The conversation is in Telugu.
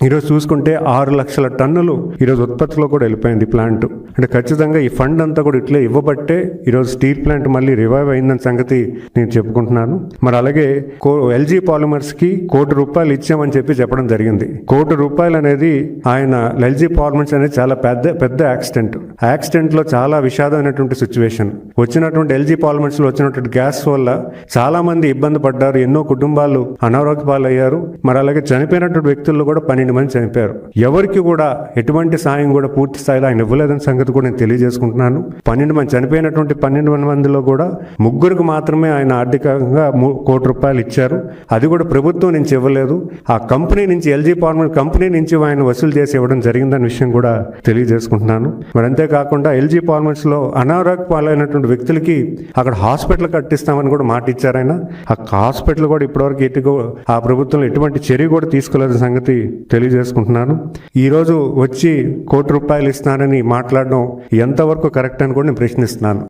ఈరోజు చూసుకుంటే 6 లక్షల టన్నులు ఈరోజు ఉత్పత్తిలో కూడా వెళ్ళిపోయింది ప్లాంట్. అంటే ఖచ్చితంగా ఈ ఫండ్ అంతా కూడా ఇట్లే ఇవ్వబట్టే ఈరోజు స్టీల్ ప్లాంట్ మళ్ళీ రివైవ్ అయిందని సంగతి నేను చెప్పుకుంటున్నాను. మరి అలాగే ఎల్జీ పాలిమర్స్కి ₹1,00,00,000 ఇచ్చామని చెప్పడం జరిగింది. ₹1,00,00,000 అనేది ఆయన ఎల్జీ పాలిమర్స్ అనేది చాలా పెద్ద యాక్సిడెంట్లో చాలా విషాదమైనటువంటి సిచ్యువేషన్. వచ్చినటువంటి ఎల్జీ పాలిమర్స్లో వచ్చినటువంటి గ్యాస్ వల్ల చాలా మంది ఇబ్బంది పడ్డారు. ఎన్నో కుటుంబాలు అనారోగ్య పాలయ్యారు. మరి అలాగే చనిపోయినటువంటి వ్యక్తుల్లో కూడా 12 మంది చనిపోయారు. ఎవరికి కూడా ఎటువంటి సాయం కూడా పూర్తి స్థాయిలో ఆయన ఇవ్వలేదని సంగతి కూడా నేను తెలియజేసుకుంటున్నాను. 12 మంది చనిపోయినటువంటి 12 మందిలో కూడా 3 మాత్రమే ఆయన ఆర్థికంగా ₹1,00,00,000 ఇచ్చారు. అది కూడా ప్రభుత్వం నుంచి ఇవ్వలేదు. ఆ కంపెనీ నుంచి ఎల్జీ పాలిమర్ కంపెనీ నుంచి ఆయన వసూలు చేసి ఇవ్వడం జరిగిందన్న విషయం కూడా తెలియజేసుకుంటున్నాను. మరి అంతేకాకుండా ఎల్జీ పాలిమర్స్ లో అనారోగ్య పాలైనటువంటి వ్యక్తులకి అక్కడ హాస్పిటల్ కట్టిస్తామని కూడా మాట ఇచ్చారు ఆయన. ఆ హాస్పిటల్ కూడా ఇప్పటివరకు ఆ ప్రభుత్వం ఎటువంటి చర్య కూడా తీసుకోలేని సంగతి తెలియజేసుకుంటున్నాను. ఈరోజు వచ్చి ₹1,00,00,000 ఇస్తానని మాట్లాడడం ఎంతవరకు కరెక్ట్ అని కూడా నేను ప్రశ్నిస్తున్నాను.